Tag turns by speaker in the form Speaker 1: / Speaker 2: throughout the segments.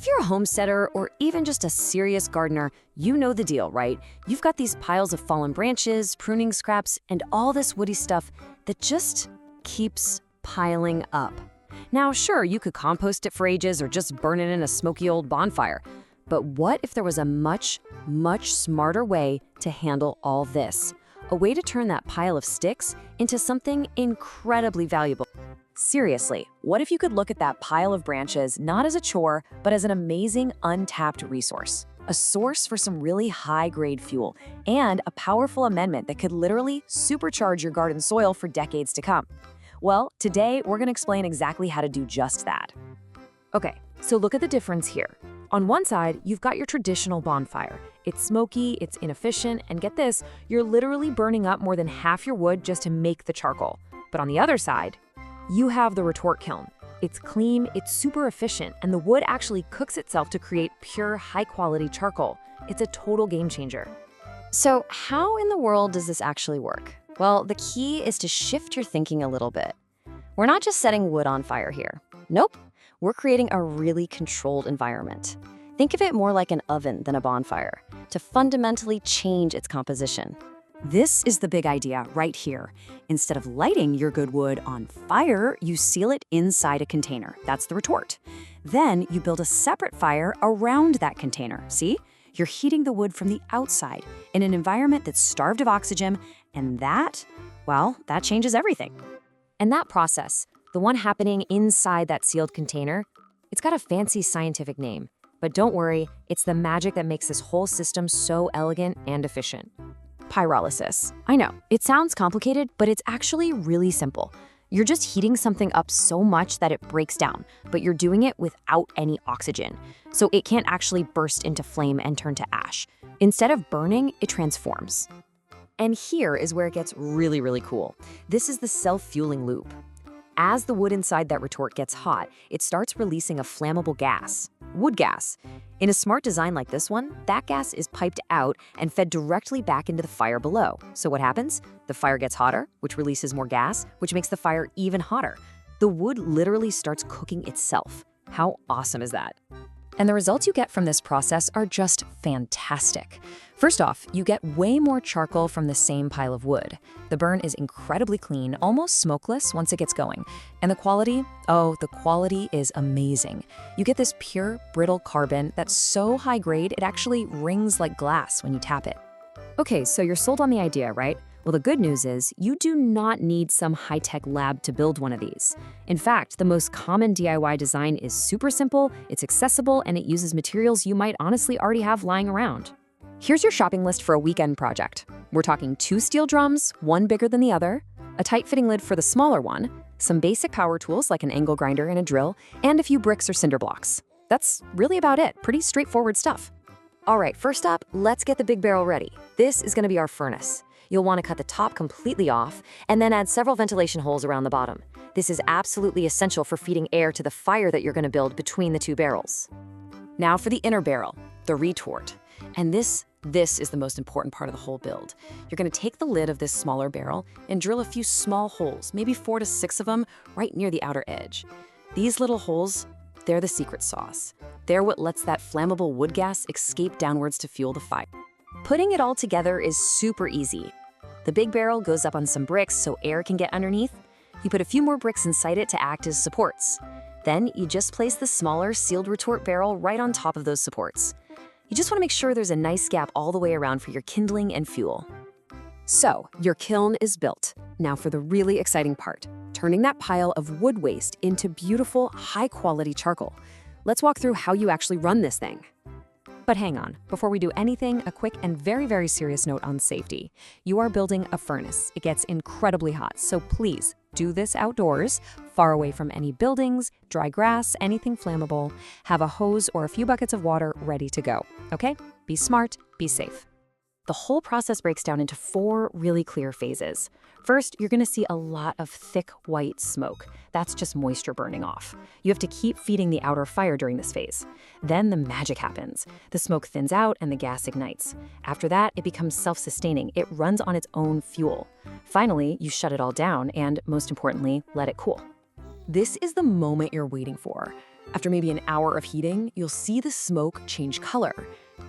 Speaker 1: you're a homesteader or even just a serious gardener, you know the deal, right? You've got these piles of fallen branches, pruning scraps, and all this woody stuff that just keeps piling up. Now, sure, you could compost it for ages or just burn it in a smoky old bonfire. But what if there was a much, much smarter way to handle all this? A way to turn that pile of sticks into something incredibly valuable. Seriously, what if you could look at that pile of branches not as a chore, but as an amazing untapped resource? A source for some really high-grade fuel, and a powerful amendment that could literally supercharge your garden soil for decades to come. Well, today we're going to explain exactly how to do just that. Okay, so look at the difference here. On one side, you've got your traditional bonfire. It's smoky, it's inefficient, and get this, you're literally burning up more than half your wood just to make the charcoal. But on the other side, you have the retort kiln. It's clean, it's super efficient, and the wood actually cooks itself to create pure, high-quality charcoal. It's a total game changer. So how in the world does this actually work? Well, the key is to shift your thinking a little bit. We're not just setting wood on fire here. Nope, we're creating a really controlled environment. Think of it more like an oven than a bonfire, to fundamentally change its composition. This is the big idea right here. Instead of lighting your good wood on fire, you seal it inside a container. That's the retort. Then you build a separate fire around that container. See? You're heating the wood from the outside in an environment that's starved of oxygen, and that changes everything. And that process, the one happening inside that sealed container, it's got a fancy scientific name. But don't worry, it's the magic that makes this whole system so elegant and efficient. Pyrolysis. I know, it sounds complicated, but it's actually really simple. You're just heating something up so much that it breaks down, but you're doing it without any oxygen. So it can't actually burst into flame and turn to ash. Instead of burning, it transforms. And here is where it gets really, really cool. This is the self-fueling loop. As the wood inside that retort gets hot, it starts releasing a flammable gas, wood gas. In a smart design like this one, that gas is piped out and fed directly back into the fire below. So what happens? The fire gets hotter, which releases more gas, which makes the fire even hotter. The wood literally starts cooking itself. How awesome is that? And the results you get from this process are just fantastic. First off, you get way more charcoal from the same pile of wood. The burn is incredibly clean, almost smokeless once it gets going. And the quality? Oh, the quality is amazing. You get this pure, brittle carbon that's so high grade it actually rings like glass when you tap it. Okay, so you're sold on the idea, right? Well, the good news is you do not need some high-tech lab to build one of these. In fact, the most common DIY design is super simple, it's accessible, and it uses materials you might honestly already have lying around. Here's your shopping list for a weekend project. We're talking 2 steel drums, one bigger than the other, a tight-fitting lid for the smaller one, some basic power tools like an angle grinder and a drill, and a few bricks or cinder blocks. That's really about it. Pretty straightforward stuff. All right, first up, let's get the big barrel ready. This is going to be our furnace. You'll want to cut the top completely off and then add several ventilation holes around the bottom. This is absolutely essential for feeding air to the fire that you're going to build between the 2 barrels. Now for the inner barrel, the retort. And this is the most important part of the whole build. You're going to take the lid of this smaller barrel and drill a few small holes, maybe 4 to 6 of them, right near the outer edge. These little holes, they're the secret sauce. They're what lets that flammable wood gas escape downwards to fuel the fire. Putting it all together is super easy. The big barrel goes up on some bricks so air can get underneath. You put a few more bricks inside it to act as supports. Then you just place the smaller sealed retort barrel right on top of those supports. You just want to make sure there's a nice gap all the way around for your kindling and fuel. So, your kiln is built. Now for the really exciting part, turning that pile of wood waste into beautiful, high-quality charcoal. Let's walk through how you actually run this thing. But hang on, before we do anything, a quick and very, very serious note on safety. You are building a furnace. It gets incredibly hot, so please do this outdoors, far away from any buildings, dry grass, anything flammable. Have a hose or a few buckets of water ready to go, okay? Be smart, be safe. The whole process breaks down into 4 really clear phases. First, you're going to see a lot of thick white smoke. That's just moisture burning off. You have to keep feeding the outer fire during this phase. Then the magic happens. The smoke thins out and the gas ignites. After that, it becomes self-sustaining. It runs on its own fuel. Finally, you shut it all down and, most importantly, let it cool. This is the moment you're waiting for. After maybe an hour of heating, you'll see the smoke change color,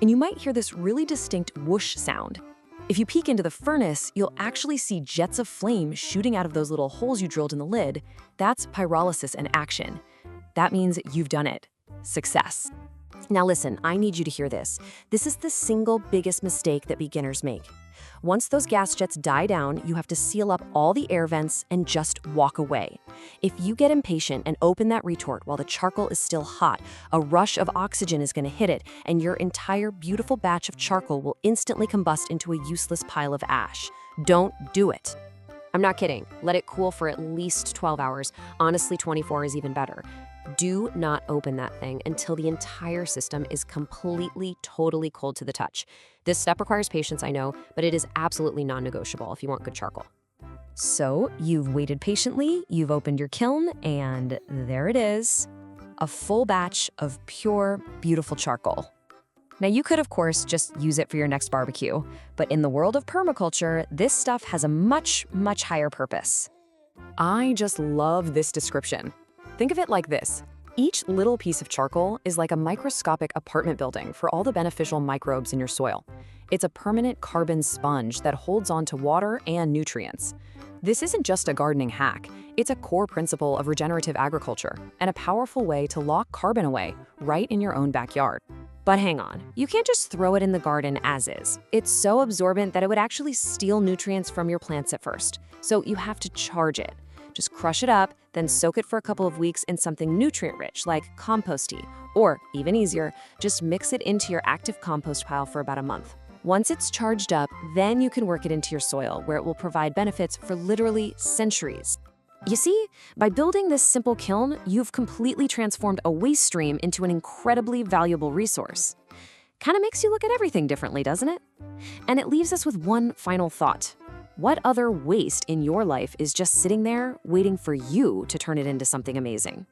Speaker 1: and you might hear this really distinct whoosh sound. If you peek into the furnace, you'll actually see jets of flame shooting out of those little holes you drilled in the lid. That's pyrolysis in action. That means you've done it. Success. Now listen, I need you to hear this. This is the single biggest mistake that beginners make. Once those gas jets die down, you have to seal up all the air vents and just walk away. If you get impatient and open that retort while the charcoal is still hot, a rush of oxygen is going to hit it, and your entire beautiful batch of charcoal will instantly combust into a useless pile of ash. Don't do it. I'm not kidding. Let it cool for at least 12 hours. Honestly, 24 is even better. Do not open that thing until the entire system is completely, totally cold to the touch. This step requires patience, I know, but it is absolutely non-negotiable if you want good charcoal. So you've waited patiently, you've opened your kiln, and there it is, a full batch of pure, beautiful charcoal. Now you could, of course, just use it for your next barbecue, but in the world of permaculture, this stuff has a much, much higher purpose. I just love this description. Think of it like this. Each little piece of charcoal is like a microscopic apartment building for all the beneficial microbes in your soil. It's a permanent carbon sponge that holds on to water and nutrients. This isn't just a gardening hack. It's a core principle of regenerative agriculture and a powerful way to lock carbon away right in your own backyard. But hang on, you can't just throw it in the garden as is. It's so absorbent that it would actually steal nutrients from your plants at first. So you have to charge it. Just crush it up, then soak it for a couple of weeks in something nutrient-rich like compost tea. Or, even easier, just mix it into your active compost pile for about a month. Once it's charged up, then you can work it into your soil, where it will provide benefits for literally centuries. You see, by building this simple kiln, you've completely transformed a waste stream into an incredibly valuable resource. Kind of makes you look at everything differently, doesn't it? And it leaves us with one final thought. What other waste in your life is just sitting there waiting for you to turn it into something amazing?